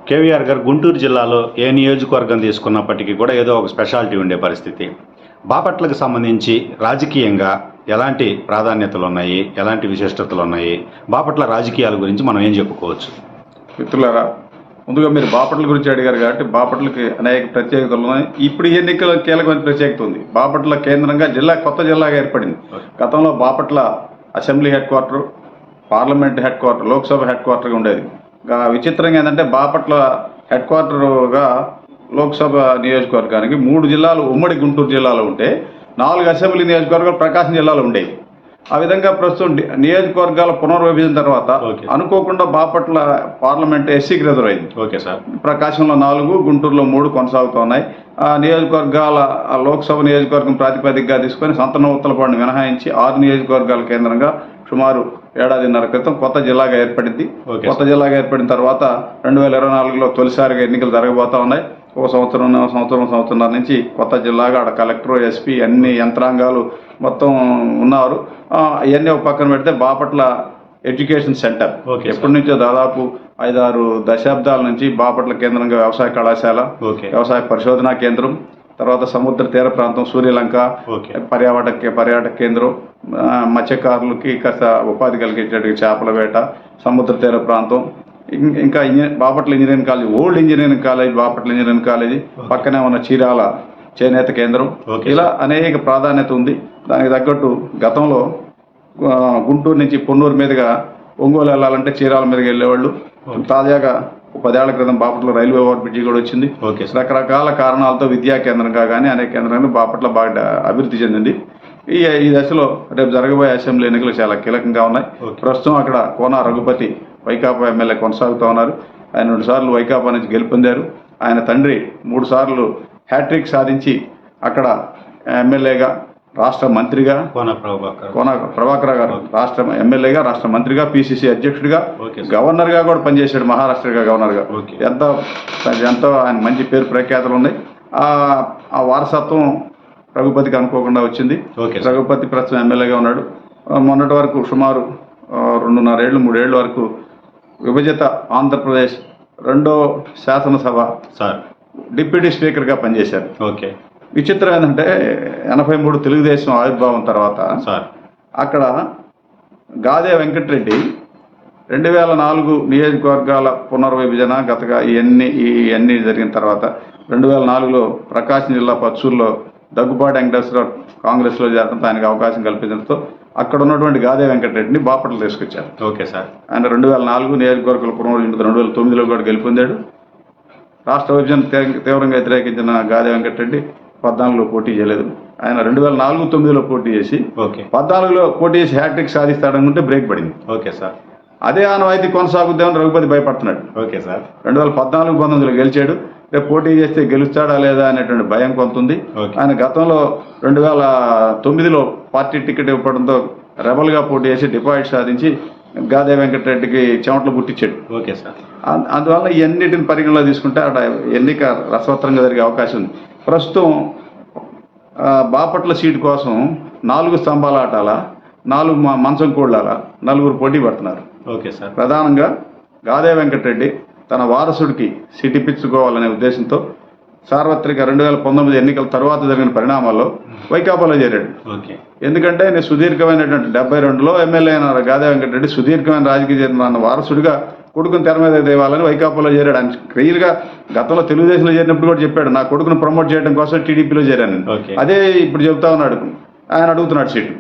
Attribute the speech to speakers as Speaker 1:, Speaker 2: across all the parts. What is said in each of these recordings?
Speaker 1: కేవీఆర్ గారు గుంటూరు జిల్లాలో ఏ నియోజకవర్గం తీసుకున్నప్పటికీ కూడా ఏదో ఒక స్పెషాలిటీ ఉండే పరిస్థితి. బాపట్లకు సంబంధించి రాజకీయంగా ఎలాంటి ప్రాధాన్యతలు ఉన్నాయి, ఎలాంటి విశిష్టతలు ఉన్నాయి, బాపట్ల రాజకీయాల గురించి మనం ఏం చెప్పుకోవచ్చు?
Speaker 2: మిత్రులారా, ముందుగా మీరు బాపట్ల గురించి అడిగారు కాబట్టి బాపట్లకి అనేక ప్రత్యేకతలు ఉన్నాయి. ఇప్పుడు ఈ ఎన్నికల కీలకమైన ప్రత్యేకత ఉంది. బాపట్ల కేంద్రంగా కొత్త జిల్లాగా ఏర్పడింది. గతంలో Bapatla assembly head quarter, parliament head quarter, Lok Sabha head క్వార్టర్గా ఉండేది. విచిత్రంగా ఏంటంటే బాపట్ల హెడ్ క్వార్టర్గా లోక్సభ నియోజకవర్గానికి 3 జిల్లాలు ఉమ్మడి గుంటూరు జిల్లాలో ఉంటే 4 అసెంబ్లీ నియోజకవర్గాలు ప్రకాశం జిల్లాలో ఉండేవి. ఆ విధంగా ప్రస్తుతం నియోజకవర్గాల పునర్విభజన తర్వాత అనుకోకుండా బాపట్ల పార్లమెంట్ ఎస్సీకి రిజర్వ్ అయింది.
Speaker 1: Okay sir.
Speaker 2: ప్రకాశంలో 4, గుంటూరులో 3 కొనసాగుతున్నాయి. నియోజకవర్గాల లోక్సభ నియోజకవర్గం ప్రాతిపదికగా తీసుకొని సంతనూతలపాడును మినహాయించి 6 నియోజకవర్గాల కేంద్రంగా సుమారు ఏడాదిన్నర క్రితం కొత్త జిల్లాగా ఏర్పడింది. కొత్త జిల్లాగా ఏర్పడిన తర్వాత 2024లో తొలిసారిగా ఎన్నికలు జరగబోతా ఉన్నాయి. ఒక సంవత్సరంన్నర నుంచి కొత్త జిల్లాగా ఆడ కలెక్టర్, ఎస్పీ అన్ని యంత్రాంగాలు మొత్తం ఉన్నారు. ఇవన్నీ ఒక పక్కన పెడితే బాపట్ల ఎడ్యుకేషన్ సెంటర్ ఎప్పటి నుంచో దాదాపు 5-6 దశాబ్దాల నుంచి బాపట్ల కేంద్రంగా వ్యవసాయ కళాశాల, వ్యవసాయ పరిశోధనా కేంద్రం, తర్వాత సముద్ర తీర ప్రాంతం, సూర్యలంక పర్యాటక కేంద్రం, మత్స్యకారులకి కాస్త ఉపాధి కలిగించేట చేపల వేట, సముద్ర తీర ప్రాంతం, ఇంకా Bapatla engineering college, old engineering college, Bapatla engineering college, పక్కనే ఉన్న చీరాల చేనేత కేంద్రం, ఇలా అనేక ప్రాధాన్యత ఉంది. దానికి తగ్గట్టు గతంలో గుంటూరు నుంచి పొన్నూరు మీదుగా ఒంగోలు వెళ్ళాలంటే చీరాల మీదకి వెళ్ళేవాళ్ళు. తాజాగా 10 ఏళ్ల క్రితం బాపట్ల రైల్వే ఓవర్ బ్రిడ్జి కూడా వచ్చింది. రకరకాల కారణాలతో విద్యా కేంద్రంగా కానీ అనేక కేంద్రంగా బాపట్ల బాగా అభివృద్ధి చెందింది. ఈ దశలో రేపు జరగబోయే అసెంబ్లీ ఎన్నికలు చాలా కీలకంగా ఉన్నాయి. ప్రస్తుతం అక్కడ కోన రఘుపతి వైకాపా ఎమ్మెల్యే కొనసాగుతూ ఉన్నారు. ఆయన 2 సార్లు వైకాపా నుంచి గెలుపొందారు. ఆయన తండ్రి 3 సార్లు హ్యాట్రిక్ సాధించి అక్కడ ఎమ్మెల్యేగా, రాష్ట్ర మంత్రిగా, కోన ప్రభాకర్ గారు రాష్ట్ర ఎమ్మెల్యేగా, రాష్ట్ర మంత్రిగా, పిసిసి అధ్యక్షుడిగా, గవర్నర్గా కూడా పనిచేశాడు. మహారాష్ట్రగా గవర్నర్గా ఎంతో ఆయన మంచి పేరు ప్రఖ్యాతలు ఉన్నాయి. ఆ వారసత్వం రఘుపతికి అనుకోకుండా వచ్చింది. రఘుపతి ప్రస్తుతం ఎమ్మెల్యేగా ఉన్నాడు. మొన్నటి వరకు సుమారు 2.5-3 ఏళ్ళ వరకు విభజిత ఆంధ్రప్రదేశ్ 2వ శాసనసభ డిప్యూటీ స్పీకర్గా పనిచేశారు. విచిత్రం ఏంటంటే 83 తెలుగుదేశం ఆవిర్భావం తర్వాత అక్కడ గాదే వెంకటరెడ్డి 2004 నియోజకవర్గాల పునర్విభజన ఇవన్నీ జరిగిన తర్వాత 2004లో ప్రకాశం జిల్లా పచ్చూరులో దగ్గుబాటి వెంకటేశ్వరరావు కాంగ్రెస్లో చేరడంతో ఆయనకు అవకాశం కల్పించడంతో అక్కడ ఉన్నటువంటి గాదే వెంకటరెడ్డిని బాపట్ల తీసుకొచ్చారు. ఆయన 2004 నియోజకవర్గాల పునర్విభజన 2009లో కూడా గెలుపొందాడు. రాష్ట్ర విభజన తీవ్రంగా వ్యతిరేకించిన గాదే వెంకటరెడ్డి 14లో పోటీ చేయలేదు. ఆయన 2004-9లో పోటీ చేసి 14లో పోటీ చేసి హ్యాట్రిక్ సాధిస్తాడనుకుంటే బ్రేక్ పడింది. అదే ఆనవాయితీ కొనసాగుద్దామని రఘుపతి భయపడుతున్నాడు. 2014-19లో గెలిచాడు. రేపు పోటీ చేస్తే గెలుస్తాడా లేదా అనేటువంటి భయం కొంత ఉంది. ఆయన గతంలో 2009లో పార్టీ టికెట్ ఇవ్వడంతో రెబల్గా పోటీ చేసి డిపాజిట్ సాధించి గాదే వెంకటరెడ్డికి చెమటలు పుట్టించాడు. అందువల్ల ఇవన్నిటిని పరిగణలో తీసుకుంటే అక్కడ ఎన్నిక రసవత్తరంగా జరిగే అవకాశం ఉంది. ప్రస్తుతం బాపట్ల సీటు కోసం 4 స్తంభాల ఆటాల, 4 మంచం కోళ్ళాల 4 పోటీ పడుతున్నారు. ప్రధానంగా గాదే వెంకటరెడ్డి తన వారసుడికి సీటు ఇప్పించుకోవాలనే ఉద్దేశంతో సార్వత్రిక 2019 ఎన్నికల తర్వాత జరిగిన పరిణామాల్లో వైకాపాలో చేరాడు. ఎందుకంటే నేను సుదీర్ఘమైనటువంటి 72లో ఎమ్మెల్యే అయిన గాదే వెంకటరెడ్డి సుదీర్ఘమైన రాజకీయ జరిగిన వారసుడిగా కొడుకుని తెర మీద తేవాలని వైకాపాలో చేరాడు. ఆయన క్లియర్గా గతంలో తెలుగుదేశంలో చేరినప్పుడు కూడా చెప్పాడు, నా కొడుకును ప్రమోట్ చేయడం కోసం టీడీపీలో చేరాను. అదే ఇప్పుడు చెబుతా ఉన్నాడు. ఆయన అడుగుతున్నాడు సీటు.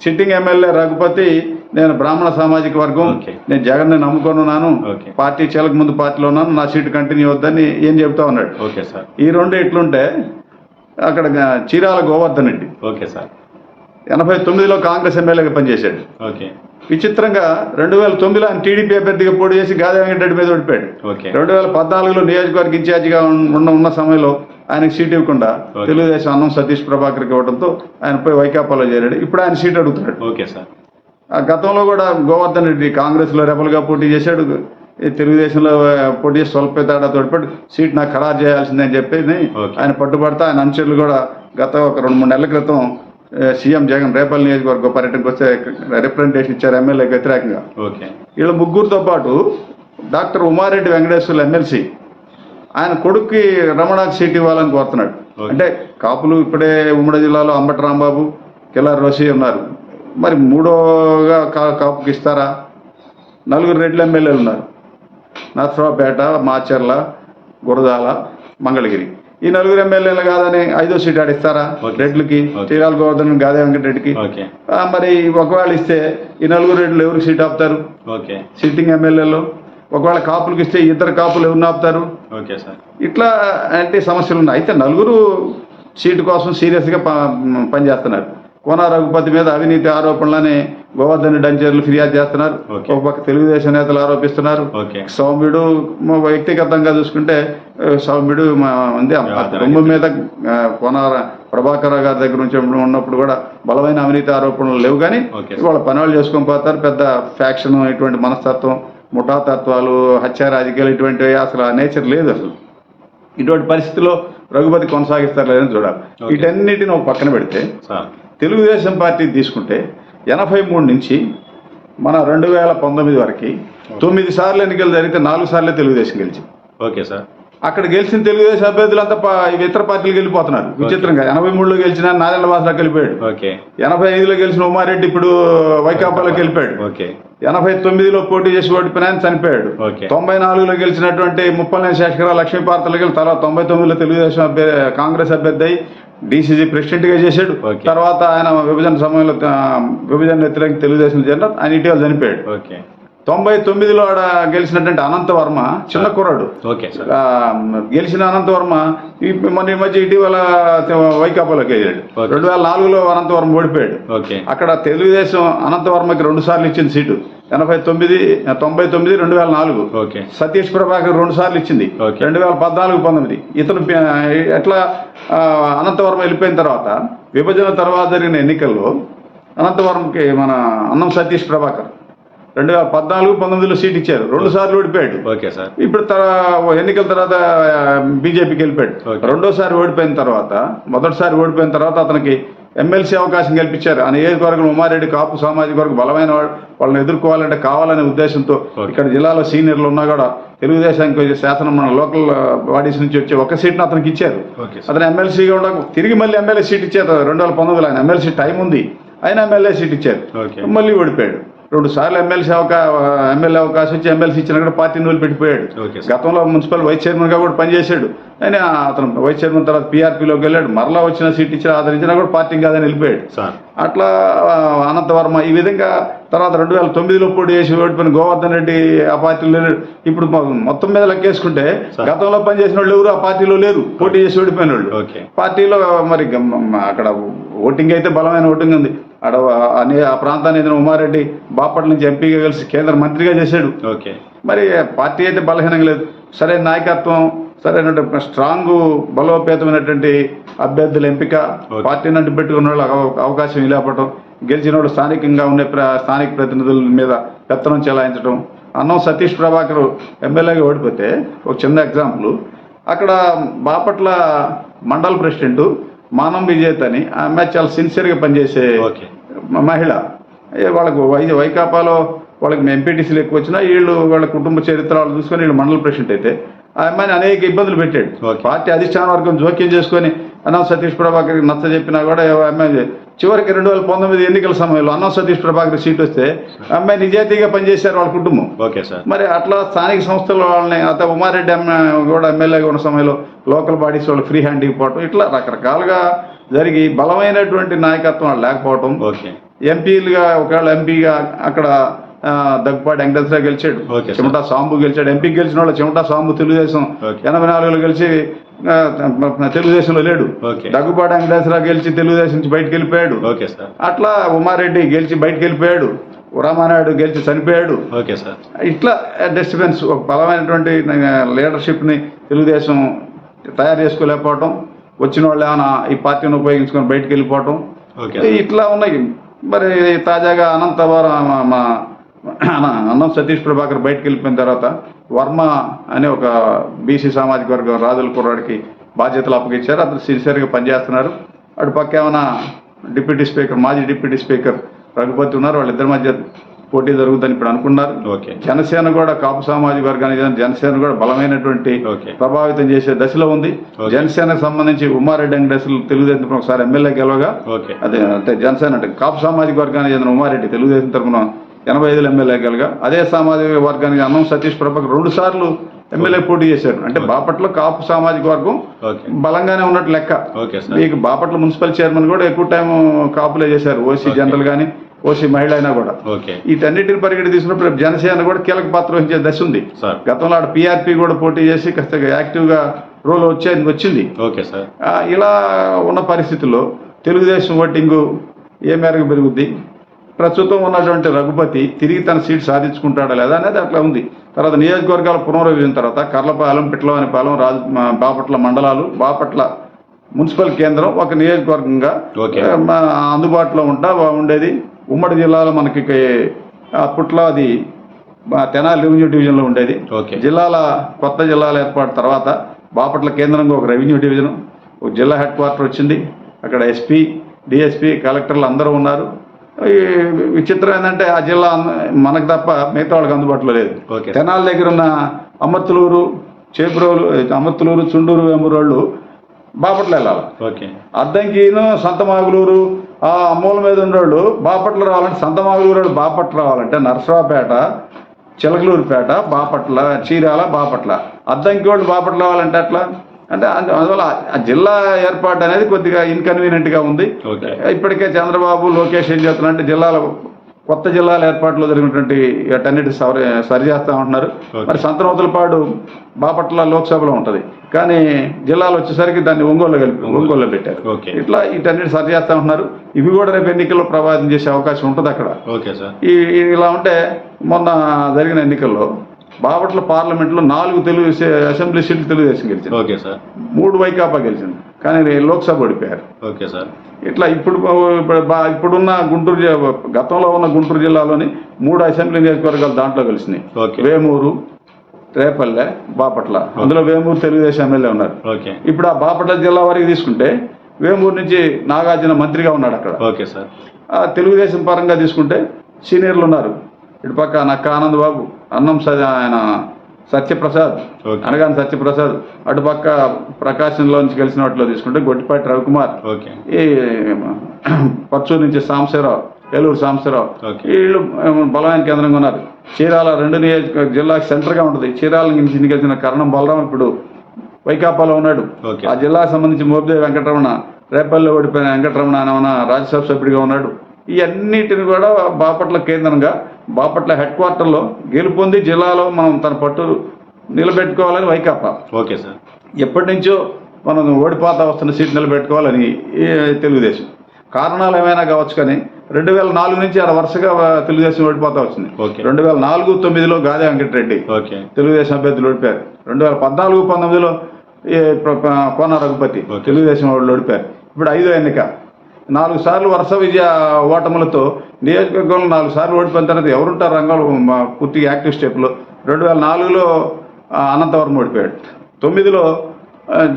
Speaker 2: సిట్టింగ్ ఎమ్మెల్యే రఘుపతి, నేను బ్రాహ్మణ సామాజిక వర్గం, నేను జగన్ని నమ్ముకొనున్నాను, పార్టీ చేలక ముందు పార్టీలో ఉన్నాను, నా సీటు కంటిన్యూ అవుద్దని ఏం చెబుతా ఉన్నాడు. ఈ 2 ఎట్లుంటే అక్కడ చీరాల గోవర్ధన్ రెడ్డి 89లో కాంగ్రెస్ ఎమ్మెల్యేగా పనిచేశాడు. విచిత్రంగా 2009లో ఆయన టీడీపీ అభ్యర్థిగా పోటీ చేసి గాదే వెంకటరెడ్డి మీద ఓడిపోయాడు. 2014లో నియోజకవర్గ ఇన్ఛార్జిగా ఉన్న సమయంలో ఆయనకు సీట్ ఇవ్వకుండా తెలుగుదేశం అన్నం సతీష్ ప్రభాకర్కి ఇవ్వడంతో ఆయన పోయి వైకాపాలో చేరాడు. ఇప్పుడు ఆయన సీట్ అడుగుతున్నాడు. గతంలో కూడా గోవర్ధన్ రెడ్డి కాంగ్రెస్లో రెబల్గా పోటీ చేశాడు. తెలుగుదేశంలో పోటీ చేసి స్వల్ప తేడా తోడ్పడి సీట్ నాకు ఖరారు చేయాల్సిందని చెప్పి ఆయన పట్టుబడతా ఆయన అనుచరులు కూడా గత ఒక 2-3 నెలల క్రితం సీఎం జగన్ రేపల్లి నియోజకవర్గ పర్యటనకు వస్తే రిప్రజెంటేషన్ ఇచ్చారు ఎమ్మెల్యేకి వ్యతిరేకంగా. వీళ్ళ ముగ్గురితో పాటు డాక్టర్ ఉమారెడ్డి వెంకటేశ్వర్లు ఎమ్మెల్సీ ఆయన కొడుక్కి రమణాకి సీట్ ఇవ్వాలని కోరుతున్నాడు. అంటే కాపులు ఇప్పుడే ఉమ్మడి జిల్లాలో అంబటి రాంబాబు, కిలార్ రోసి ఉన్నారు. మరి మూడోగా కాపుకి ఇస్తారా? 4 రెడ్ల ఎమ్మెల్యేలు ఉన్నారు. నర్సరావుపేట, మాచర్ల, గురజాల, మంగళగిరి. ఈ 4 ఎమ్మెల్యేలు కాదని 5వ సీట్ ఆడిస్తారా రెడ్లకి? చీరాల గోవర్ధన్, గాదే వెంకటరెడ్డికి. మరి ఒకవేళ ఇస్తే ఈ 4 రెడ్లు ఎవరికి సీట్ ఆపుతారు? సిట్టింగ్ ఎమ్మెల్యేలు. ఒకవేళ కాపులకు ఇస్తే 2 కాపులు ఎవరిని ఆపుతారు? ఇట్లా అంటే సమస్యలు ఉన్నాయి. అయితే 4 సీటు కోసం సీరియస్గా పనిచేస్తున్నారు. కోన రఘుపతి మీద అవినీతి ఆరోపణలని గోవర్ధన్ రెడ్డి అంచర్లు ఫిర్యాదు చేస్తున్నారు. ఒక పక్క తెలుగుదేశం నేతలు ఆరోపిస్తున్నారు. సౌమ్యుడు వ్యక్తిగతంగా చూసుకుంటే సౌమ్యుడు కుటుంబం మీద కోన ప్రభాకర్ గారి దగ్గర నుంచి ఉన్నప్పుడు కూడా బలమైన అవినీతి ఆరోపణలు లేవు. కానీ వాళ్ళ పని వాళ్ళు చేసుకొని పోతారు. పెద్ద ఫ్యాక్షన్, ఇటువంటి మనస్తత్వం, ముఠాతత్వాలు, హత్య రాజకీయాలు ఇటువంటివి అసలు ఆ నేచర్ లేదు. అసలు ఇటువంటి పరిస్థితుల్లో రఘుపతి కొనసాగిస్తారు లేదని చూడాలి. వీటన్నిటిని ఒక పక్కన పెడితే తెలుగుదేశం పార్టీ తీసుకుంటే 83 నుంచి మన 2019 వరకు 9 సార్లు ఎన్నికలు జరిగితే 4 సార్లే తెలుగుదేశం గెలిచింది. అక్కడ గెలిచిన తెలుగుదేశం అభ్యర్థులంతా ఇతర పార్టీలకు వెళ్ళిపోతున్నారు. విచిత్రంగా 83లో గెలిచిన నాదెళ్ల వాసలోకి వెళ్ళిపోయాడు. 85లో గెలిచిన ఉమారెడ్డి ఇప్పుడు వైకాపాలోకి వెళ్ళిపోయాడు. 89లో పోటీ చేసి ఓడిపోయిన ఆయన చనిపోయాడు. 94లో గెలిచినటువంటి ముప్పలనేని శేషకరావు లక్ష్మీపార్తలకి తర్వాత 99లో తెలుగుదేశం కాంగ్రెస్ అభ్యర్థి అయి డీసీసీ ప్రెసిడెంట్ గా చేశాడు. తర్వాత ఆయన విభజన సమయంలో విభజన వ్యతిరేక తెలుగుదేశం జనరల్ ఆయన ఇటీవల చనిపోయాడు. 99లో ఆడ గెలిచినటువంటి అనంతవర్మ చిన్న కుర్రాడు. గెలిచిన అనంతవర్మ మొన్న ఈ మధ్య ఇటీవల వైకాపాలోకి వెళ్ళాడు. 2004లో అనంతవర్మ ఓడిపోయాడు. అక్కడ తెలుగుదేశం అనంతవర్మకి 2 సార్లు ఇచ్చింది సీటు. 89, 99, 2004. సతీష్ ప్రభాకర్ 2 సార్లు ఇచ్చింది 2014, 19. ఇతను ఎట్లా అనంతవర్మ వెళ్ళిపోయిన తర్వాత విభజన తర్వాత జరిగిన ఎన్నికల్లో అనంతవర్మకి మన అన్నం సతీష్ ప్రభాకర్ 2014, 19లో సీట్ ఇచ్చారు. 2 సార్లు ఓడిపోయాడు. ఇప్పుడు ఎన్నికల తర్వాత బీజేపీకి వెళ్ళిపోయాడు. రెండోసారి ఓడిపోయిన తర్వాత, మొదటిసారి ఓడిపోయిన తర్వాత అతనికి ఎమ్మెల్సీ అవకాశం కల్పించారు. ఆ నియోజకవర్గం ఉమారెడ్డి కాపు సామాజిక వర్గం బలమైన వాళ్ళని ఎదుర్కోవాలంటే కావాలనే ఉద్దేశంతో ఇక్కడ జిల్లాలో సీనియర్లు ఉన్నా కూడా తెలుగుదేశానికి శాసనం మన లోకల్ బాడీస్ నుంచి వచ్చే 1 సీట్ను అతనికి ఇచ్చారు. అతను ఎమ్మెల్సీగా ఉండ తిరిగి మళ్ళీ ఎమ్మెల్యే సీట్ ఇచ్చారు. 2019లో ఆయన ఎమ్మెల్సీ టైం ఉంది, ఆయన ఎమ్మెల్యే సీట్ ఇచ్చారు. మళ్ళీ ఓడిపోయాడు. 2 సార్లు ఎమ్మెల్యే అవకాశం ఇచ్చి ఎమ్మెల్సీ ఇచ్చినా కూడా పార్టీని వదిలిపెట్టిపోయాడు. గతంలో మున్సిపల్ వైస్ చైర్మన్గా కూడా పనిచేశాడు. ఆయన అతను వైస్ చైర్మన్ తర్వాత పీఆర్పీలోకి వెళ్ళాడు. మరలా వచ్చిన సీట్ ఇచ్చి ఆదరించినా కూడా పార్టీకి కాదని వెళ్ళిపోయాడు. అట్లా అనంతవర్మ ఈ విధంగా తర్వాత 2009లో పోటీ చేసి ఓడిపోయిన గోవర్ధన్ రెడ్డి ఆ పార్టీలో లేడు. ఇప్పుడు మొత్తం మీద లెక్కేసుకుంటే గతంలో పనిచేసిన వాళ్ళు ఎవరు ఆ పార్టీలో లేరు, పోటీ చేసి ఓడిపోయిన వాళ్ళు. పార్టీలో మరి అక్కడ ఓటింగ్ అయితే బలమైన ఓటింగ్ ఉంది. ఆ ప్రాంతాన్ని ఏదైనా ఉమారెడ్డి బాపట్ల నుంచి ఎంపీగా కలిసి కేంద్ర మంత్రిగా చేశాడు. మరి పార్టీ అయితే బలహీనంగా లేదు. సరైన నాయకత్వం, సరైన స్ట్రాంగ్ బలోపేతమైనటువంటి అభ్యర్థుల ఎంపిక, పార్టీని అంటు పెట్టుకున్న వాళ్ళు అవకాశం లేపటం, గెలిచిన వాళ్ళు స్థానికంగా ఉండే స్థానిక ప్రతినిధుల మీద పెత్తనం చెలాయించడం. అన్నం సతీష్ ప్రభాకర్ ఎమ్మెల్యేగా ఓడిపోతే ఒక చిన్న ఎగ్జాంపుల్, అక్కడ బాపట్ల మండల ప్రెసిడెంట్ మానం విజేత్ అని ఆ అమ్మాయి చాలా సిన్సియర్గా పనిచేసే మహిళ. వాళ్ళకు వైకాపాలో వాళ్ళకి ఎంపీటీసీలు ఎక్కువ వచ్చినా వాళ్ళ కుటుంబ చరిత్రలు చూసుకొని వీళ్ళు మండల ప్రెసిడెంట్ అయితే ఆ అమ్మాయిని అనేక ఇబ్బందులు పెట్టాడు. పార్టీ అధిష్టాన వర్గం జోక్యం చేసుకొని అన్నం సతీష్ ప్రభాకర్కి నచ్చ చెప్పినా కూడా అమ్మాయి చివరికి 2019 ఎన్నికల సమయంలో అన్నం సతీష్ ప్రభాకర్ సీట్ వస్తే అమ్మాయి నిజాయితీగా పనిచేశారు వాళ్ళ కుటుంబం. మరి అట్లా స్థానిక సంస్థల వాళ్ళని ఉమారెడ్డి కూడా ఎమ్మెల్యేగా ఉన్న సమయంలో లోకల్ బాడీస్ వాళ్ళు ఫ్రీ హ్యాండ్ ఇవ్వకపోవటం, ఇట్లా రకరకాలుగా జరిగి బలమైనటువంటి నాయకత్వం లేకపోవటం. ఎంపీలుగా ఒకవేళ ఎంపీగా అక్కడ దగ్గుపాటి వెంకటేశ్వరరావు గెలిచాడు, చెమటా సాంబు గెలిచాడు. ఎంపీకి గెలిచిన వాళ్ళు చెమటా సాంబు తెలుగుదేశం 84లో గెలిచి తెలుగుదేశంలో లేడు. దగ్గుపాటి వెంకటేశ్వరరావు గెలిచి తెలుగుదేశం నుంచి బయటకు వెళ్ళిపోయాడు. అట్లా ఉమారెడ్డి గెలిచి బయటకు వెళ్ళిపోయాడు. రామానాయుడు గెలిచి చనిపోయాడు. ఇట్లా డిస్టర్బెన్స్, ఒక బలమైనటువంటి లీడర్షిప్ ని తెలుగుదేశం తయారు చేసుకోలేకపోవటం, వచ్చిన వాళ్ళు ఏమైనా ఈ పార్టీని ఉపయోగించుకొని బయటకు వెళ్ళిపోవటం, ఇట్లా ఉన్నాయి. మరి తాజాగా అన్నం సతీష్ ప్రభాకర్ బయటకు వెళ్ళిపోయిన తర్వాత వర్మ అనే ఒక బీసీ సామాజిక వర్గం రాజుల కుర్రాడికి బాధ్యతలు అప్పగించారు. అతను సిన్సియర్గా పనిచేస్తున్నారు. అటు పక్క ఏమైనా డిప్యూటీ స్పీకర్, మాజీ డిప్యూటీ స్పీకర్ రఘుపతి ఉన్నారు. వాళ్ళిద్దరి మధ్య పోటీ జరుగుతుందని ఇప్పుడు అనుకున్నారు.
Speaker 1: ఓకే.
Speaker 2: జనసేన కూడా కాపు సామాజిక వర్గానికి జనసేన కూడా బలమైనటువంటి
Speaker 1: ఓకే.
Speaker 2: ప్రభావితం చేసే దశలో ఉంది.
Speaker 1: ఓకే.
Speaker 2: జనసేనకు సంబంధించి ఉమారెడ్డి వెంకటేశ్వర్లు తెలుగుదేశం తరఫున ఒకసారి ఎమ్మెల్యే గెలవగా,
Speaker 1: ఓకే.
Speaker 2: అదే అంటే జనసేన అంటే కాపు సామాజిక వర్గానికి చెందిన ఉమారెడ్డి తెలుగుదేశం తరఫున 85 ఎమ్మెల్యే గెలగా, అదే సామాజిక వర్గానికి అన్నం సతీష్ ప్రభాకర్ 2 సార్లు ఎమ్మెల్యే పోటీ చేశారు. అంటే బాపట్ల కాపు సామాజిక వర్గం
Speaker 1: ఓకే.
Speaker 2: బలంగానే ఉన్నట్టు లెక్క.
Speaker 1: Okay sir.
Speaker 2: మీకు బాపట్ల మున్సిపల్ చైర్మన్ కూడా ఎక్కువ టైం కాపులే చేశారు, ఓసీ
Speaker 1: ఓకే.
Speaker 2: జనరల్ కానీ ఓసీ మహిళ అయినా కూడా.
Speaker 1: ఓకే.
Speaker 2: వీటన్నిటిని పరిగణి తీసుకున్నప్పుడు రేపు జనసేన కూడా కీలక పాత్ర వహించే దశ ఉంది.
Speaker 1: సార్.
Speaker 2: గతంలో ఆడ పీఆర్పీ కూడా పోటీ చేసి కాస్త యాక్టివ్గా రోల్ వచ్చింది.
Speaker 1: Okay sir.
Speaker 2: ఇలా ఉన్న పరిస్థితుల్లో తెలుగుదేశం ఓటింగు ఏ మేరకు పెరుగుద్ది, ప్రస్తుతం ఉన్నటువంటి రఘుపతి తిరిగి తన సీట్ సాధించుకుంటాడా లేదా అనేది అట్లా ఉంది. తర్వాత నియోజకవర్గాల పునర్విభజన తర్వాత కర్లపాలెం, పిట్లవానిపాలెం, బాపట్ల మండలాలు, బాపట్ల మున్సిపల్ కేంద్రం ఒక నియోజకవర్గంగా
Speaker 1: ఓకే.
Speaker 2: అందుబాటులో ఉండేది. ఉమ్మడి జిల్లాలో మనకి అప్పట్లో అది తెనాలి రెవెన్యూ డివిజన్లో ఉండేది.
Speaker 1: ఓకే.
Speaker 2: కొత్త జిల్లాల ఏర్పాటు తర్వాత బాపట్ల కేంద్రంగా ఒక రెవెన్యూ డివిజన్, ఒక జిల్లా హెడ్ క్వార్టర్ వచ్చింది. అక్కడ ఎస్పీ, డిఎస్పీ, కలెక్టర్లు అందరూ ఉన్నారు. ఈ విచిత్రం ఏంటంటే ఆ జిల్లా మనకు తప్ప మిగతా వాళ్ళకి అందుబాటులో లేదు.
Speaker 1: ఓకే.
Speaker 2: తెనాలి దగ్గర ఉన్న అమర్తులూరు, చేపురోలు, అమర్తులూరు, చుండూరు, వెంబురోళ్ళు బాపట్ల వెళ్ళాలి.
Speaker 1: ఓకే.
Speaker 2: అద్దంకిను, సంతమాగులూరు ఆ అమ్మూల మీద ఉండేవాళ్ళు బాపట్ల రావాలంటే, సంతమాగులూరు బాపట్ల రావాలంటే నర్సరావుపేట, చిలకలూరుపేట, బాపట్ల, చీరాల, బాపట్ల. అద్దంకి వాళ్ళు బాపట్ల రావాలంటే అట్లా అంటే అందువల్ల ఆ జిల్లా ఏర్పాటు అనేది కొద్దిగా ఇన్కన్వీనియంట్గా ఉంది.
Speaker 1: ఓకే.
Speaker 2: ఇప్పటికే చంద్రబాబు, లోకేష్ ఏం చేస్తున్నారంటే కొత్త జిల్లాల ఏర్పాటులో జరిగినటువంటి వాటన్నిటి సరి చేస్తా ఉంటున్నారు. మరి సంతనూతలపాడు బాపట్ల లోక్సభలో ఉంటుంది, కానీ జిల్లాలు వచ్చేసరికి దాన్ని ఒంగోలులో పెట్టారు.
Speaker 1: ఓకే.
Speaker 2: ఇట్లా వీటన్నిటి సరి చేస్తా ఉంటున్నారు. ఇవి కూడా రేపు ఎన్నికల్లో ప్రభావితం చేసే అవకాశం ఉంటుంది అక్కడ.
Speaker 1: Okay sir.
Speaker 2: ఇలా ఉంటే మొన్న జరిగిన ఎన్నికల్లో బాపట్ల పార్లమెంట్లో 4 అసెంబ్లీ సీట్లు తెలుగుదేశం గెలిచింది.
Speaker 1: Okay sir.
Speaker 2: 3 వైకాపా గెలిచింది, కానీ లోక్సభ ఓడిపోయారు.
Speaker 1: Okay sir.
Speaker 2: ఇట్లా ఇప్పుడున్న గతంలో ఉన్న గుంటూరు జిల్లాలోని 3 అసెంబ్లీ నియోజకవర్గాలు దాంట్లో కలిసినాయి.
Speaker 1: ఓకే.
Speaker 2: వేమూరు, రేపల్లె, బాపట్ల. అందులో వేమూరు తెలుగుదేశం ఎమ్మెల్యే ఉన్నారు.
Speaker 1: ఓకే.
Speaker 2: ఇప్పుడు ఆ బాపట్ల జిల్లా వరకు తీసుకుంటే వేమూరు నుంచి నాగార్జున మంత్రిగా ఉన్నాడు అక్కడ.
Speaker 1: Okay sir.
Speaker 2: తెలుగుదేశం పరంగా తీసుకుంటే సీనియర్లు ఉన్నారు. ఇటు పక్క నక్క ఆనంద్ బాబు, ఆయన సత్యప్రసాద్,
Speaker 1: ఓకే.
Speaker 2: అనగాని సత్యప్రసాద్, అటుపక్క ప్రకాశంలో నుంచి కలిసిన వాటిలో తీసుకుంటే గొట్టిపాటి రవికుమార్,
Speaker 1: ఓకే.
Speaker 2: ఈ పచ్చూరు నుంచి సాంబశివరావు, ఏలూరు సాంబశివరావు,
Speaker 1: ఓకే.
Speaker 2: వీళ్ళు బలమైన కేంద్రంగా ఉన్నారు. చీరాల 2 నియోజకవర్గ జిల్లాకి సెంటర్గా ఉంటుంది. చీరాల నుంచి ఎన్నికలిసిన కరణం బలరాం ఇప్పుడు వైకాపాలో ఉన్నాడు.
Speaker 1: ఓకే.
Speaker 2: ఆ జిల్లాకు సంబంధించి మోపిదేవి వెంకటరమణ, రేపల్లిలో ఓడిపోయిన వెంకటరమణ ఆయన రాజ్యసభ సభ్యుడిగా ఉన్నాడు. ఈ అన్నిటిని కూడా బాపట్ల కేంద్రంగా, బాపట్ల హెడ్ క్వార్టర్లో గెలుపొంది జిల్లాలో మనం తన పట్టు నిలబెట్టుకోవాలని వైకాపా.
Speaker 1: Okay sir.
Speaker 2: ఎప్పటి నుంచో మనం ఓడిపోతా వస్తున్న సీట్ నిలబెట్టుకోవాలని తెలుగుదేశం. కారణాలు ఏమైనా కావచ్చు, కానీ 2004 నుంచి ఆడ వరుసగా తెలుగుదేశం ఓడిపోతా వచ్చింది.
Speaker 1: ఓకే.
Speaker 2: 2004-9లో గాదే వెంకటరెడ్డి
Speaker 1: ఓకే.
Speaker 2: తెలుగుదేశం అభ్యర్థులు ఓడిపోయారు. 2014-19లో కోన రఘుపతి
Speaker 1: ఓకే.
Speaker 2: తెలుగుదేశం వాళ్ళు ఓడిపోయారు. ఇప్పుడు 5వ ఎన్నిక, 4 సార్లు వరుస విజయ ఓటములతో నియోజకవర్గంలో 4 సార్లు ఓడిపోయిన తర్వాత ఎవరుంటారు రంగంలో పూర్తిగా యాక్టివ్ స్టెప్లో? 2004లో అనంతవరం ఓడిపోయాడు, 9లో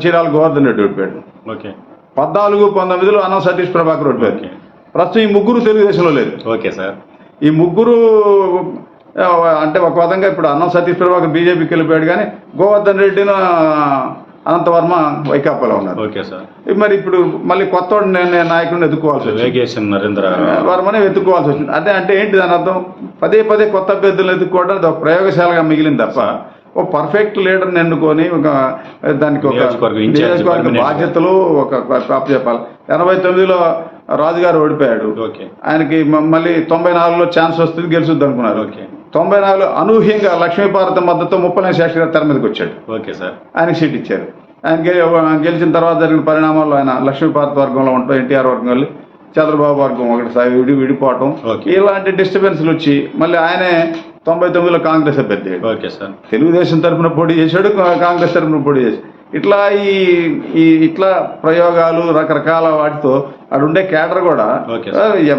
Speaker 2: చీరాల గోవర్ధన్ రెడ్డి ఓడిపోయాడు,
Speaker 1: ఓకే.
Speaker 2: 14-19లో అన్నం సతీష్ ప్రభాకర్ ఓడిపోయాడు.
Speaker 1: ఓకే.
Speaker 2: ప్రస్తుతం ఈ 3 తెలుగుదేశంలో లేదు.
Speaker 1: Okay sir.
Speaker 2: ఈ 3 అంటే ఒక విధంగా ఇప్పుడు అన్నం సతీష్ ప్రభాకర్ బీజేపీకి వెళ్ళిపోయాడు, కానీ గోవర్ధన్ రెడ్డిని అనంతవర్మ వైకాపాలో ఉన్నారు.
Speaker 1: Okay sir.
Speaker 2: మరి ఇప్పుడు మళ్ళీ కొత్త నాయకుడిని ఎత్తుకోవాల్సి వచ్చింది,
Speaker 1: వేగేశ్వర నరేంద్ర
Speaker 2: వర్మని ఎత్తుకోవాల్సి వచ్చింది. అంటే ఏంటి దాని అర్థం? పదే కొత్త అభ్యర్థులను ఎత్తుకోవడం అది ఒక ప్రయోగశాలగా మిగిలింది తప్ప ఓ పర్ఫెక్ట్ లీడర్ని ఎన్నుకొని దానికి ఒక నియోజకవర్గ బాధ్యతలు ఒక చెప్పాలి. 89లో రాజుగారు ఓడిపోయాడు, ఆయనకి మళ్ళీ 94లో ఛాన్స్ వస్తుంది, గెలుచుద్ది అనుకున్నారు. 94 అనూహ్యంగా లక్ష్మీపార్వతి మద్దతు ముప్పలనేని శాస్త్రి గారు తెర మీదకి వచ్చాడు. ఆయనకి సీట్ ఇచ్చారు. ఆయన గెలిచిన తర్వాత జరిగిన పరిణామాల్లో ఆయన లక్ష్మీపార్వతి వర్గంలో ఉంటాం, ఎన్టీఆర్ వర్గం వెళ్ళి చంద్రబాబు వర్గం ఒకటి విడిపోవటం, ఇలాంటి డిస్టర్బెన్స్లు వచ్చి మళ్ళీ ఆయనే 99లో కాంగ్రెస్ అభ్యర్థి తెలుగుదేశం తరఫున పోటీ చేశాడు, కాంగ్రెస్ తరఫున పోటీ చేశాడు. ఇట్లా ఇట్లా ప్రయోగాలు రకరకాల వాటితో అక్కడ ఉండే కేడర్ కూడా
Speaker 1: ఓకే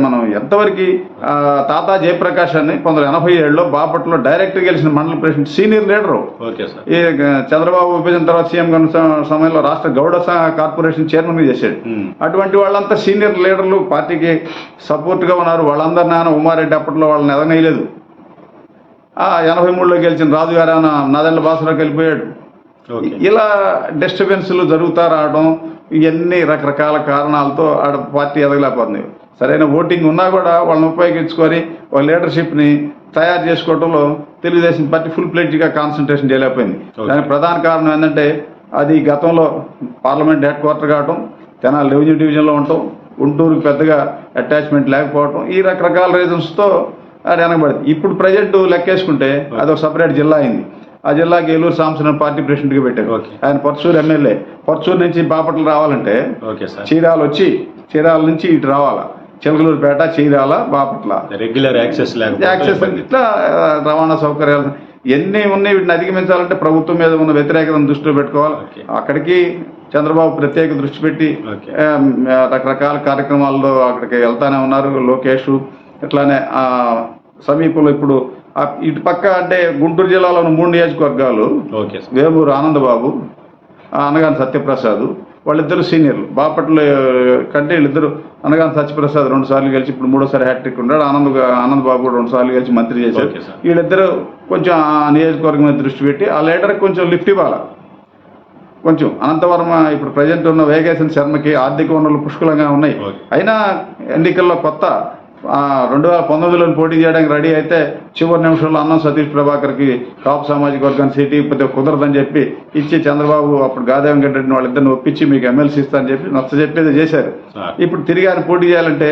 Speaker 2: మనం ఎంతవరకు తాతా జయప్రకాష్ అని 1987లో బాపట్లలో డైరెక్ట్ గెలిచిన మండల president senior leader.
Speaker 1: Okay sir.
Speaker 2: ఈ చంద్రబాబు విభజన తర్వాత సీఎం సమయంలో రాష్ట్ర గౌడ కార్పొరేషన్ చైర్మన్ చేశాడు. అటువంటి వాళ్ళంతా సీనియర్ లీడర్లు పార్టీకి సపోర్ట్ గా ఉన్నారు. వాళ్ళందరూ నాన్న ఉమారెడ్డి అప్పట్లో వాళ్ళని ఎదగనేయలేదు. 83లో గెలిచిన రాజు గారు నాదెళ్ల బాసరాకి వెళ్ళిపోయాడు. ఇలా డిస్టర్బెన్స్లు జరుగుతా రావడం ఇవన్నీ రకరకాల కారణాలతో ఆడ పార్టీ ఎదగలేకపోతుంది. సరైన ఓటింగ్ ఉన్నా కూడా వాళ్ళని ఉపయోగించుకొని ఒక లీడర్షిప్ని తయారు చేసుకోవడంలో తెలుగుదేశం పార్టీ ఫుల్ ప్లేట్గా కాన్సన్ట్రేషన్ చేయలేకపోయింది. దానికి ప్రధాన కారణం ఏంటంటే అది గతంలో పార్లమెంట్ హెడ్ క్వార్టర్ కావటం, తెనాలి రెవెన్యూ డివిజన్లో ఉండటం, గుంటూరుకి పెద్దగా అటాచ్మెంట్ లేకపోవటం, ఈ రకరకాల రీజన్స్తో అది వెనకబడింది. ఇప్పుడు ప్రజెంట్ లెక్కేసుకుంటే అదొక సపరేట్ జిల్లా అయింది. ఆ జిల్లాకి ఏలూరు సాంబశివరావు పార్టీ ప్రెసిడెంట్గా పెట్టారు. ఆయన పర్చూరు ఎమ్మెల్యే. పర్చూరు నుంచి బాపట్ల రావాలంటే చీరాల వచ్చి చీరాల నుంచి ఇటు రావాలా, చిలకలూరుపేట, చీరాల, బాపట్ల
Speaker 1: రెగ్యులర్ యాక్సెస్
Speaker 2: ఇట్లా రవాణా సౌకర్యాలు ఎన్ని ఉన్నాయి. వీటిని అధిగమించాలంటే ప్రభుత్వం మీద ఉన్న వ్యతిరేకతను దృష్టిలో పెట్టుకోవాలి. అక్కడికి చంద్రబాబు ప్రత్యేక దృష్టి పెట్టి రకరకాల కార్యక్రమాల్లో అక్కడికి వెళ్తానే ఉన్నారు. లోకేష్ ఇట్లానే సమీపంలో ఇప్పుడు ఇటు పక్క అంటే గుంటూరు జిల్లాలోని 3 నియోజకవర్గాలు వేమూరు ఆనందబాబు, అనగాని సత్యప్రసాద్, వాళ్ళిద్దరు సీనియర్లు. బాపట్ల కంటే వీళ్ళిద్దరు అనగాని సత్యప్రసాద్ 2 సార్లు గెలిచి ఇప్పుడు 3వ హ్యాట్రిక్ ఉన్నాడు. ఆనందబాబు కూడా 2 సార్లు గెలిచి మంత్రి చేశారు. వీళ్ళిద్దరు కొంచెం ఆ నియోజకవర్గం మీద దృష్టి పెట్టి ఆ లీడర్కి కొంచెం లిఫ్ట్ ఇవ్వాలి. కొంచెం అనంతవరం ఇప్పుడు ప్రజెంట్ ఉన్న వేగేశ్వర శర్మకి ఆర్థిక వనరులు పుష్కలంగా ఉన్నాయి. అయినా ఎన్నికల్లో కొత్త 2019లో పోటీ చేయడానికి రెడీ అయితే చివరి నిమిషంలో అన్నం సతీష్ ప్రభాకర్కి కాపు సామాజిక వర్గాన్ని సీటు ఇకపోతే కుదరదని చెప్పి ఇచ్చి చంద్రబాబు అప్పుడు గాదే వెంకటరెడ్డిని వాళ్ళిద్దరిని ఒప్పించి మీకు ఎమ్మెల్సీ ఇస్తానని చెప్పి నచ్చజెప్పేది చేశారు. ఇప్పుడు తిరిగి ఆయన పోటీ చేయాలంటే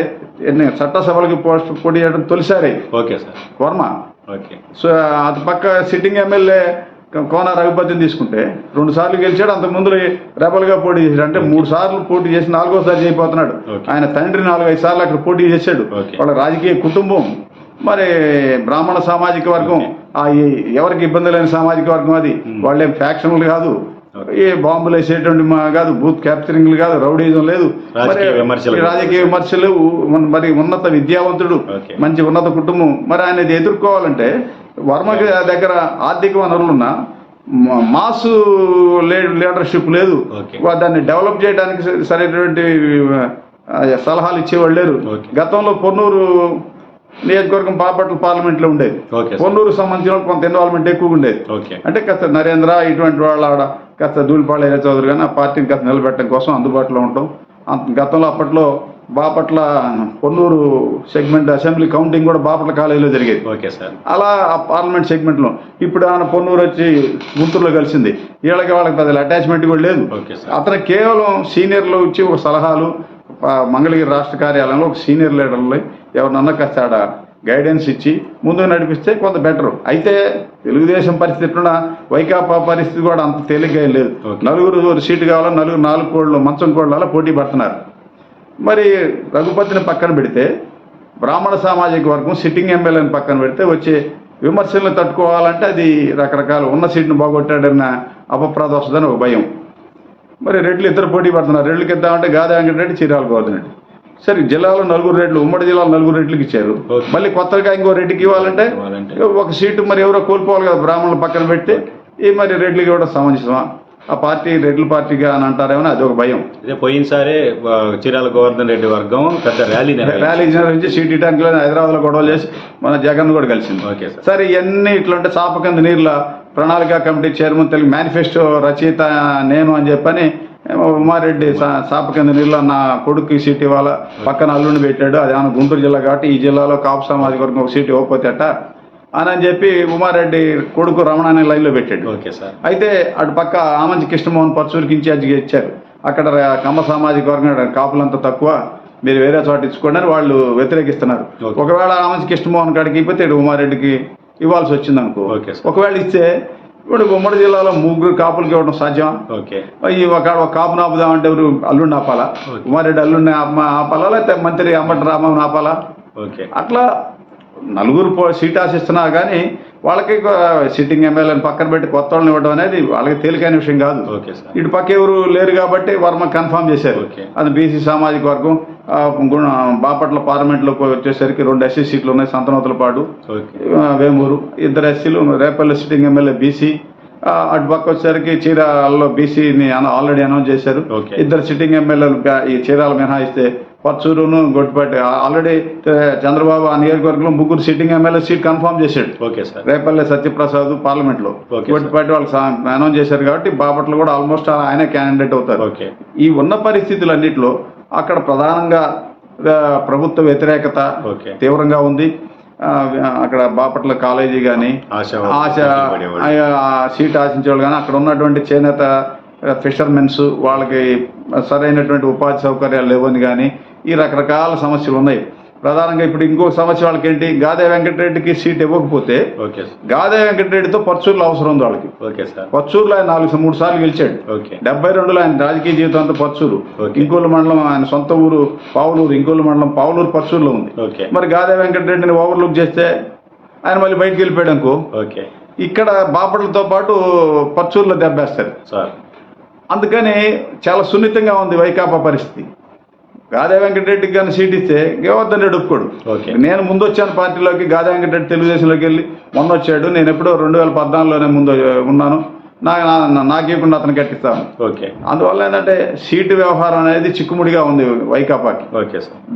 Speaker 2: చట్టసభలకి పోటీ చేయడం తొలిసారి వర్మ. సో అటు పక్క సిట్టింగ్ ఎమ్మెల్యే కోన రఘుపతిని తీసుకుంటే 2 సార్లు గెలిచాడు. అంతకుముందు రెబల్గా పోటీ చేశాడు. అంటే 3 సార్లు పోటీ చేసి 4వసారి చేయబోతున్నాడు. ఆయన తండ్రి 4-5 సార్లు అక్కడ పోటీ చేశాడు. వాళ్ళ రాజకీయ కుటుంబం మరి బ్రాహ్మణ సామాజిక వర్గం, ఎవరికి ఇబ్బంది లేని సామాజిక వర్గం. అది వాళ్ళేం ఫ్యాక్షన్లు కాదు, ఏ బాంబులు వేసేటువంటి కాదు, బూత్ క్యాప్చరింగ్లు కాదు, రౌడీజం లేదు, మరి రాజకీయ విమర్శలు. మరి ఉన్నత విద్యావంతుడు, మంచి ఉన్నత కుటుంబం. మరి ఆయన ఎదుర్కోవాలంటే వర్మ దగ్గర ఆర్థిక వనరులున్నా మాస్ లీడర్షిప్ లేదు. దాన్ని డెవలప్ చేయడానికి సరైనటువంటి సలహాలు ఇచ్చేవాళ్ళు లేరు. గతంలో పొన్నూరు నియోజకవర్గం బాపట్ల పార్లమెంట్లో ఉండేది. పొన్నూరు సంబంధించిన కొంత ఇన్వాల్వ్మెంట్ ఎక్కువగా ఉండేది. అంటే కాస్త నరేంద్ర ఇటువంటి వాళ్ళ ఆడ కాస్త ధూళిపాళ ఏరియా చౌదరి కానీ ఆ పార్టీని కాస్త నిలబెట్టడం కోసం అందుబాటులో ఉంటాం. గతంలో అప్పట్లో Bapatla Ponnur segment assembly counting కూడా బాపట్ల కాలేజీలో జరిగేది. అలా ఆ పార్లమెంట్ సెగ్మెంట్లో ఇప్పుడు ఆయన పొన్నూరు వచ్చి గుంటూరులో కలిసింది. వాళ్ళకి పెద్ద అటాచ్మెంట్ కూడా లేదు. అతను కేవలం సీనియర్లు ఇచ్చి ఒక సలహాలు, మంగళగిరి రాష్ట్ర కార్యాలయంలో ఒక సీనియర్ లీడర్లు ఎవరినన్నా కాస్త ఆడ గైడెన్స్ ఇచ్చి ముందుకు నడిపిస్తే కొంత బెటరు. అయితే తెలుగుదేశం పరిస్థితి ఎట్లున్నా వైకాపా పరిస్థితి కూడా అంత తేలిగ్గా లేదు. 4 సీటు కావాలని 4 కోళ్ళు మంచం కోళ్ళ పోటీ పడుతున్నారు. మరి రఘుపతిని పక్కన పెడితే బ్రాహ్మణ సామాజిక వర్గం సిట్టింగ్ ఎమ్మెల్యేని పక్కన పెడితే వచ్చే విమర్శలను తట్టుకోవాలంటే అది రకరకాల ఉన్న సీట్ను బాగొట్టాడన్న అపప్రాధ వస్తుందని ఒక భయం. మరి రెడ్లు ఇద్దరు పోటీ పడుతున్నారు. రెడ్లకి ఇద్దామంటే గాదే వెంకటరెడ్డి, చీరాల గోవర్ధన్. సరే జిల్లాలో 4 రెడ్లు, ఉమ్మడి జిల్లాలో 4 రెడ్లకి ఇచ్చారు. మళ్ళీ కొత్తగా ఇంకో రెడ్డికి ఇవ్వాలంటే ఒక సీటు మరి ఎవరో కోల్పోవాలి కదా. బ్రాహ్మణులు పక్కన పెట్టి ఈ మరి రెడ్లకి ఇవ్వడం సమంజసమా? ఆ పార్టీ రెడ్ల పార్టీగా అని అంటారేమో అది ఒక భయం.
Speaker 1: పోయినసారి చీరాల గోవర్ధన్ రెడ్డి వర్గం పెద్ద ర్యాలీ
Speaker 2: నిర్వహించి సీట్ ఇవ్వడానికి హైదరాబాద్లో గొడవలు చేసి మన జగన్ కూడా కలిసింది. సరే ఇవన్నీ ఇట్లుంటే చాప కింద నీళ్ళ ప్రణాళిక కమిటీ చైర్మన్ తెలుగు మేనిఫెస్టో రచయిత నేను అని చెప్పని ఉమారెడ్డి చాప కింద నీళ్ళ నా కొడుకు సీట్ ఇవ్వాలా, పక్కన అల్లుని పెట్టాడు. అది ఏమన్నా గుంటూరు జిల్లా కాబట్టి ఈ జిల్లాలో కాపు సామాజిక వర్గం ఒక సీటు ఇవ్వకపోతే అట్ట అని చెప్పి ఉమారెడ్డి కొడుకు రమణాన్ని లైన్లో పెట్టాడు. అయితే అటు పక్క ఆమంచి కృష్ణమోహన్ పర్చూరికి ఇన్ఛార్జిగా ఇచ్చారు. అక్కడ కమ్మ సామాజిక వర్గం కాపులంతా తక్కువ, మీరు వేరే చోట ఇచ్చుకోండి అని వాళ్ళు వ్యతిరేకిస్తున్నారు. ఒకవేళ ఆమంచి కృష్ణమోహన్ కాడికి ఇకపోతే ఉమారెడ్డికి ఇవ్వాల్సి వచ్చింది అనుకో. ఒకవేళ ఇస్తే ఇప్పుడు ఉమ్మడి జిల్లాలో 3 కాపులకి ఇవ్వడం సాధ్యం. ఒక కాపు ఆపుదామంటే ఎవరు అల్లుడిని ఆపాలా? ఉమారెడ్డి అల్లుడిని ఆపాలా, లేకపోతే మంత్రి అంబటి రామని ఆపాలా? అట్లా 4 సీట్ ఆశిస్తున్నారు కానీ వాళ్ళకి సిట్టింగ్ ఎమ్మెల్యేని పక్కన పెట్టి కొత్త వాళ్ళని ఇవ్వడం అనేది వాళ్ళకి తేలికైన విషయం కాదు.
Speaker 1: Okay sir.
Speaker 2: ఇటు పక్క ఎవరు లేరు కాబట్టి వర్మ కన్ఫర్మ్ చేశారు.
Speaker 1: ఓకే.
Speaker 2: అది బీసీ సామాజిక వర్గం. బాపట్ల పార్లమెంట్లోకి వచ్చేసరికి 2 ఎస్సీ సీట్లు ఉన్నాయి, సంతనూతలపాడు,
Speaker 1: ఓకే.
Speaker 2: వేమూరు. 2 ఎస్సీలు, రేపల్లి సిట్టింగ్ ఎమ్మెల్యే బీసీ. అటు పక్క వచ్చేసరికి చీరాలలో బీసీని ఆల్రెడీ అనౌన్స్ చేశారు.
Speaker 1: ఓకే.
Speaker 2: 2 సిట్టింగ్ ఎమ్మెల్యేలు ఈ చీరాల మినహాయిస్తే పచ్చూరును గొట్టిపాటి ఆల్రెడీ చంద్రబాబు ఆ నియోజకవర్గంలో 3 సిట్టింగ్ ఎమ్మెల్యే సీట్ కన్ఫర్మ్ చేశాడు.
Speaker 1: Okay sir.
Speaker 2: రేపల్లె సత్యప్రసాద్ పార్లమెంట్లో,
Speaker 1: ఓకే
Speaker 2: గొట్టిపాటి వాళ్ళకి అనౌన్స్ చేశారు కాబట్టి బాపట్ల కూడా ఆల్మోస్ట్ ఆయనే క్యాండిడేట్ అవుతారు.
Speaker 1: ఓకే.
Speaker 2: ఈ ఉన్న పరిస్థితులన్నింటిలో అక్కడ ప్రధానంగా ప్రభుత్వ వ్యతిరేకత
Speaker 1: ఓకే.
Speaker 2: తీవ్రంగా ఉంది. అక్కడ బాపట్ల కాలేజీ కానీ ఆశ సీట్ ఆశించే వాళ్ళు కానీ అక్కడ ఉన్నటువంటి చేనేత ఫిషర్మెన్స్ వాళ్ళకి సరైనటువంటి ఉపాధి సౌకర్యాలు లేవని కానీ ఈ రకరకాల సమస్యలు ఉన్నాయి. ప్రధానంగా ఇప్పుడు ఇంకో సమస్య వాళ్ళకి ఏంటి, గాదే వెంకటరెడ్డికి సీట్ ఇవ్వకపోతే గాదే వెంకటరెడ్డితో పర్చూరులో అవసరం ఉంది వాళ్ళకి. పర్చూరులో ఆయన 3 సార్లు గెలిచాడు. 72లో ఆయన రాజకీయ జీవితం అంతా పర్చూరు. ఇంకోలు మండలం ఆయన సొంత ఊరు పావులూరు, ఇంకోలు మండలం పావులూరు పర్చూరులో ఉంది. మరి గాదే వెంకటరెడ్డిని ఓవర్లుక్ చేస్తే ఆయన మళ్ళీ బయటకు వెళ్ళిపోయాడు అనుకో, ఇక్కడ బాపట్లతో పాటు పర్చూరులో దెబ్బేస్తారు. అందుకని చాలా సున్నితంగా ఉంది వైకాపా పరిస్థితి. గాదే వెంకటరెడ్డికి కానీ సీట్ ఇస్తే గేవర్ధన్ రెడ్డి ఒప్పుకోడు. నేను ముందు వచ్చాను పార్టీలోకి, గాదే వెంకటరెడ్డి తెలుగుదేశంలోకి వెళ్ళి మొన్న వచ్చాడు, నేను ఎప్పుడో 2014లోనే ముందు ఉన్నాను, నాకేకుండా అతను కట్టిస్తాను. అందువల్ల ఏంటంటే సీటు వ్యవహారం అనేది చిక్కుముడిగా ఉంది వైకాపాకి.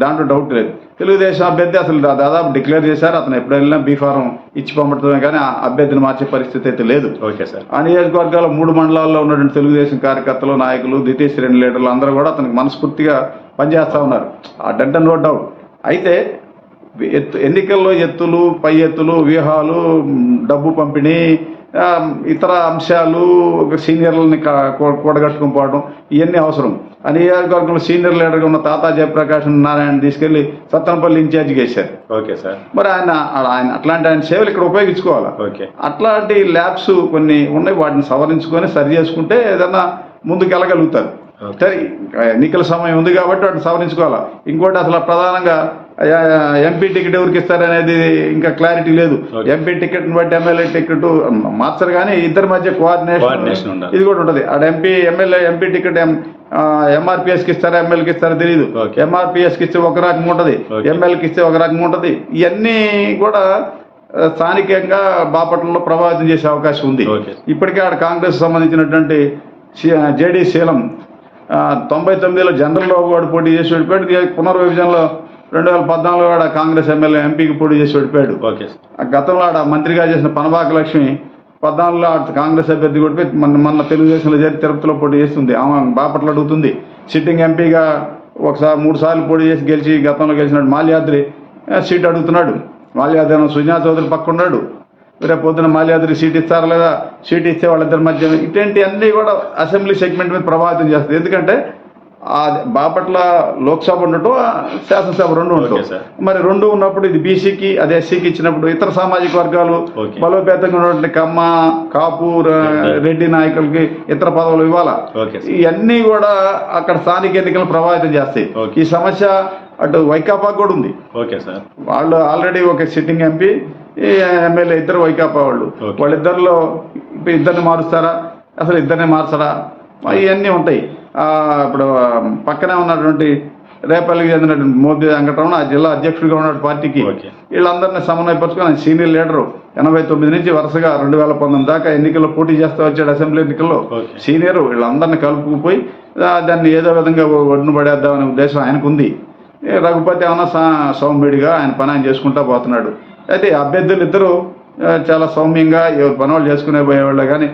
Speaker 2: దాంట్లో డౌట్ లేదు. తెలుగుదేశం అభ్యర్థి అసలు దాదాపు డిక్లేర్ చేశారు, అతను ఎప్పుడు వెళ్ళినా బీఫారం ఇచ్చి పంపడమే కానీ ఆ అభ్యర్థిని మార్చే పరిస్థితి అయితే లేదు. ఆ నియోజకవర్గాల్లో 3 మండలాల్లో ఉన్నటువంటి తెలుగుదేశం కార్యకర్తలు, నాయకులు, ద్వితీయ శ్రేణి లీడర్లు అందరూ కూడా అతనికి మనస్ఫూర్తిగా పనిచేస్తూ ఉన్నారు. ఆ డెడ్ అండ్ నో డౌట్. అయితే ఎన్నికల్లో ఎత్తులు, పై ఎత్తులు, వ్యూహాలు, డబ్బు పంపిణీ, ఇతర అంశాలు, సీనియర్లని కూడగట్టుకుని పోవడం ఇవన్నీ అవసరం. ఆ నియోజకవర్గంలో సీనియర్ లీడర్గా ఉన్న తాతా జయప్రకాష్ నారాయణ తీసుకెళ్లి సత్తనపల్లి ఇన్ఛార్జిగా వేశారు. మరి ఆయన అట్లాంటి ఆయన సేవలు ఇక్కడ ఉపయోగించుకోవాలి. అట్లాంటి ల్యాబ్స్ కొన్ని ఉన్నాయి, వాటిని సవరించుకొని సరి చేసుకుంటే ఏదన్నా ముందుకు వెళ్ళగలుగుతారు. సరే, ఎన్నికల సమయం ఉంది కాబట్టి వాటిని సవరించుకోవాలి. ఇంకోటి అసలు ప్రధానంగా ఎంపీ టికెట్ ఎవరికి ఇస్తారనేది ఇంకా క్లారిటీ లేదు. ఎంపీ టికెట్ని బట్టి ఎమ్మెల్యే టికెట్ మార్చరు కానీ ఇద్దరి మధ్య కోఆర్డినేషన్ ఇది కూడా ఉంటుంది. ఆడ ఎంపీ టికెట్ ఎంఆర్పిఎస్కి ఇస్తారా, ఎమ్మెల్యేకి ఇస్తారో తెలియదు. ఎంఆర్పిఎస్కి ఇస్తే ఒక రకం ఉంటుంది, ఎమ్మెల్యేకి ఇస్తే ఒక రకం ఉంటుంది. ఇవన్నీ కూడా స్థానికంగా బాపట్లలో ప్రభావితం చేసే అవకాశం ఉంది. ఇప్పటికే ఆడ కాంగ్రెస్ సంబంధించినటువంటి జేడీ శీలం 99లో జనరల్లో వాడు పోటీ చేసి ఓడిపోయాడు. పునర్విభజనలో 2014లో ఆడ కాంగ్రెస్ ఎమ్మెల్యే ఎంపీకి పోటీ చేసి ఓడిపోయాడు. గతంలో ఆడ మంత్రిగా చేసిన పనబాక లక్ష్మి 14లో ఆడ కాంగ్రెస్ అభ్యర్థి ఓడిపోయి మన తెలుగుదేశంలో చేరి తిరుపతిలో పోటీ చేస్తుంది. ఆమె బాపట్ల అడుగుతుంది. సిట్టింగ్ ఎంపీగా ఒకసారి 3 సార్లు పోటీ చేసి గెలిచి గతంలో గెలిచినాడు మాల్యాద్రి సీట్ అడుగుతున్నాడు. మాల్యాద్రి సుజనా చౌదరి పక్క ఉన్నాడు. రేపు పొద్దున మాల్యాద్రి సీట్ ఇస్తారా లేదా, సీట్ ఇస్తే వాళ్ళిద్దరి మధ్య ఇటువంటి అన్నీ కూడా అసెంబ్లీ సెగ్మెంట్ మీద ప్రభావితం చేస్తుంది. ఎందుకంటే ఆ బాపట్ల లోక్సభ ఉండటం, శాసనసభ 2 ఉండటం. మరి 2 ఉన్నప్పుడు ఇది బీసీకి, అది ఎస్సీకి ఇచ్చినప్పుడు ఇతర సామాజిక వర్గాలు బలోపేతంగా ఉన్నటువంటి కమ్మ, కాపు, రెడ్డి నాయకులకి ఇతర పదవులు ఇవ్వాలా. ఇవన్నీ కూడా అక్కడ స్థానిక ఎన్నికలను ప్రభావితం చేస్తాయి. ఈ సమస్య అటు వైకాపా కూడా ఉంది. వాళ్ళు ఆల్రెడీ ఒక సిట్టింగ్ ఎంపీ, ఎమ్మెల్యే ఇద్దరు వైకాపా వాళ్ళిద్దరిలో ఇద్దరిని మారుస్తారా, అసలు ఇద్దరిని మార్చరా, ఇవన్నీ ఉంటాయి. ఇప్పుడు పక్కనే ఉన్నటువంటి రేపల్లికి చెందినటువంటి మోదీ వెంకటరమణ ఆ జిల్లా అధ్యక్షుడిగా ఉన్న పార్టీకి వీళ్ళందరినీ సమన్వయపరుచుకొని సీనియర్ లీడరు 89 నుంచి వరుసగా 2019 దాకా ఎన్నికల్లో పోటీ చేస్తూ వచ్చాడు. అసెంబ్లీ ఎన్నికల్లో సీనియర్ వీళ్ళందరినీ కలుపుకుపోయి దాన్ని ఏదో విధంగా ఒడ్డును పడేద్దామనే ఉద్దేశం ఆయనకుంది. రఘుపతి ఏమన్నా సౌమ్యుడిగా ఆయన పని ఆయన చేసుకుంటా పోతున్నాడు. అయితే అభ్యర్థులు ఇద్దరు చాలా సౌమ్యంగా ఎవరు పనులు చేసుకునే పోయేవాళ్ళు కానీ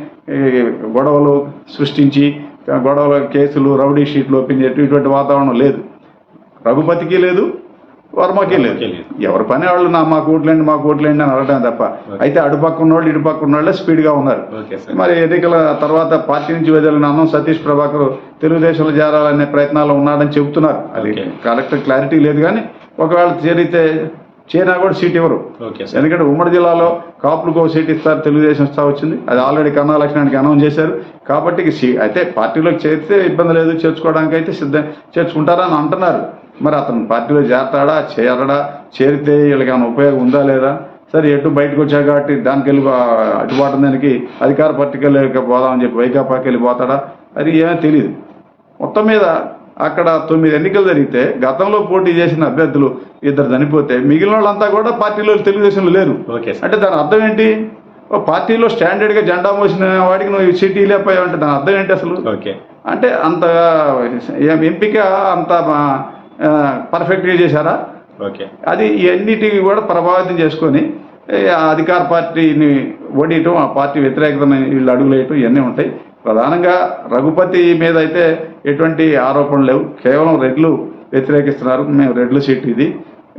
Speaker 2: గొడవలు సృష్టించి గొడవల కేసులు, రౌడీ షీట్లు ఓపెన్ చేయటం ఇటువంటి వాతావరణం లేదు. రఘుపతికి లేదు, వర్మకి లేదు. ఎవరి పని వాళ్ళు మాకు ఓట్లేండి అని అడగటం తప్ప. అయితే అటుపక్క ఉన్నవాళ్ళు ఇటుపక్క ఉన్నవాళ్ళే స్పీడ్గా ఉన్నారు. మరి ఎన్నికల తర్వాత పార్టీ నుంచి వదిలిన అన్నం సతీష్ ప్రభాకర్ తెలుగుదేశంలో చేరాలనే ప్రయత్నాలు ఉన్నాడని చెబుతున్నారు. అది కరెక్ట్ క్లారిటీ లేదు కానీ ఒకవేళ చేరినా కూడా సీట్ ఇవ్వరు. ఎందుకంటే ఉమ్మడి జిల్లాలో కాపులకు సీట్ ఇస్తారు, తెలుగుదేశం ఇస్తా వచ్చింది. అది ఆల్రెడీ కన్నా లక్ష్మణానికి అనౌన్స్ చేశారు. కాబట్టి అయితే పార్టీలోకి చేరితే ఇబ్బంది లేదు, చేర్చుకోవడానికి అయితే చేర్చుకుంటారని అంటున్నారు. మరి అతను పార్టీలో చేరతాడా, చేరడా, చేరితే వీళ్ళకి ఏమైనా ఉపయోగం ఉందా లేదా? సరే ఎటు బయటకు వచ్చాక కాబట్టి దానికి వెళ్ళి అటుబాటు దానికి అధికార పార్టీకి వెళ్ళి పోదామని చెప్పి వైకాపాకి వెళ్ళి పోతాడా అది ఏమీ తెలియదు. మొత్తం మీద అక్కడ 9 ఎన్నికలు జరిగితే గతంలో పోటీ చేసిన అభ్యర్థులు 2 చనిపోతే మిగిలిన వాళ్ళంతా కూడా పార్టీలో తెలుగుదేశంలో లేరు.
Speaker 1: Okay sir.
Speaker 2: అంటే దాని అర్థం ఏంటి? ఓ పార్టీలో స్టాండర్డ్గా జెండా మోసిన వాడికి నువ్వు సీట్ ఇవ్వలేకపోయావు దాని అర్థం ఏంటి అసలు?
Speaker 1: ఓకే.
Speaker 2: అంటే అంత ఎంపిక అంత పర్ఫెక్ట్గా చేశారా?
Speaker 1: ఓకే.
Speaker 2: అది ఇవన్నిటికి కూడా ప్రభావితం చేసుకొని అధికార పార్టీని ఓడియటం, ఆ పార్టీ వ్యతిరేకతను వీళ్ళు అడుగులేయటం ఇవన్నీ ఉంటాయి. ప్రధానంగా రఘుపతి మీద అయితే ఎటువంటి ఆరోపణలు లేవు. కేవలం రెడ్లు వ్యతిరేకిస్తున్నారు. మేము రెడ్ల సీటు ఇది.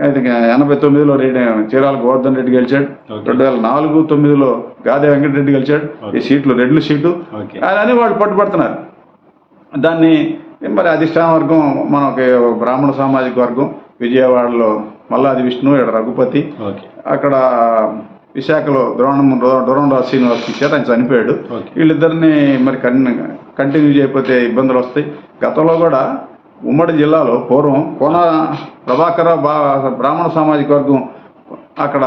Speaker 2: 89లో చీరాల గోవర్ధన్ రెడ్డి గెలిచాడు. 2004-09లో గాదే వెంకటరెడ్డి గెలిచాడు. ఈ సీట్లు రెడ్ల సీటు అని వాళ్ళు పట్టుబడుతున్నారు. దాన్ని మరి అధిష్టాన వర్గం మనకి బ్రాహ్మణ సామాజిక వర్గం విజయవాడలో మల్లాది విష్ణు, రఘుపతి, అక్కడ విశాఖలో దూరంరాజు శ్రీనివాస్ ఇచ్చారు, ఆయన చనిపోయాడు. వీళ్ళిద్దరిని మరి కంటిన్యూ చేయకపోతే ఇబ్బందులు వస్తాయి. గతంలో కూడా ఉమ్మడి జిల్లాలో పూర్వం కోన ప్రభాకరరావు బ్రాహ్మణ సామాజిక వర్గం అక్కడ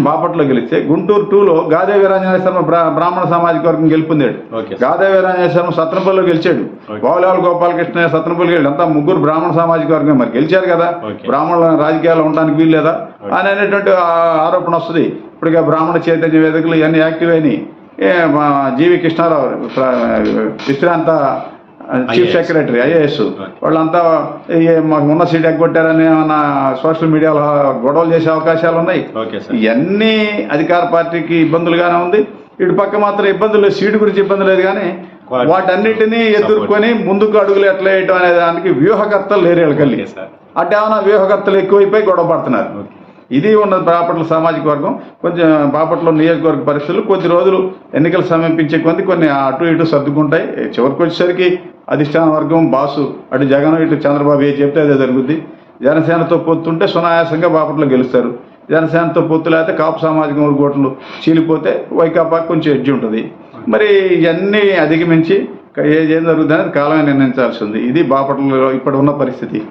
Speaker 2: బాపట్లో గెలిస్తే గుంటూరు 2లో గాదే వీరాంజనేయ శర్మ బ్రాహ్మణ సామాజిక వర్గం గెలుపొందాడు. గాదే వీరాంజనేయ శర్మ సత్రంపల్లిలో గెలిచాడు. బావులాల గోపాలకృష్ణ సత్రంపల్లి గెలిచాడు. అంతా ముగ్గురు బ్రాహ్మణ సామాజిక వర్గం మరి గెలిచారు కదా. బ్రాహ్మణుల రాజకీయాలు ఉండడానికి వీలు లేదా అని అనేటువంటి ఆరోపణ వస్తుంది. ఇప్పటికే బ్రాహ్మణ చైతన్య వేదికలు ఇవన్నీ యాక్టివ్ అయినాయి. జీవి కృష్ణారావు విశ్రాంత చీఫ్ సెక్రటరీ IAS వాళ్ళంతా మాకు ఉన్న సీట్ ఎగ్గొట్టారని ఏమన్నా సోషల్ మీడియాలో గొడవలు చేసే అవకాశాలు ఉన్నాయి. ఇవన్నీ అధికార పార్టీకి ఇబ్బందులుగానే ఉంది. ఇటు పక్క మాత్రం ఇబ్బందులు లేదు, సీటు గురించి ఇబ్బంది లేదు. కానీ వాటన్నిటినీ ఎదుర్కొని ముందుకు అడుగులు ఎట్లా వేయటం అనే దానికి వ్యూహకర్తలు లేరు వీళ్ళకెళ్ళి. అటు ఏమైనా వ్యూహకర్తలు ఎక్కువైపోయి గొడవ పడుతున్నారు. ఇది ఉన్నది బాపట్ల సామాజిక వర్గం. కొంచెం బాపట్ల నియోజకవర్గ పరిస్థితులు కొద్ది రోజులు ఎన్నికలు సమీపించే కొద్ది అటు ఇటు సర్దుకుంటాయి. చివరికి వచ్చేసరికి అధిష్టాన వర్గం బాసు అటు జగన్ ఇటు చంద్రబాబు ఏ చెప్తే అదే జరుగుద్ది. జనసేనతో పొత్తుంటే సునాయాసంగా బాపట్ల గెలుస్తారు. జనసేనతో పొత్తు లేకపోతే కాపు సామాజిక వర్గ ఓట్లు చీలిపోతే వైకాపాకి కొంచెం ఎడ్జి ఉంటుంది. మరి ఇవన్నీ అధిగమించి ఏం జరుగుతుంది అనేది కాలమే నిర్ణయించాల్సి ఉంది. ఇది బాపట్లలో ఇప్పుడు ఉన్న పరిస్థితి.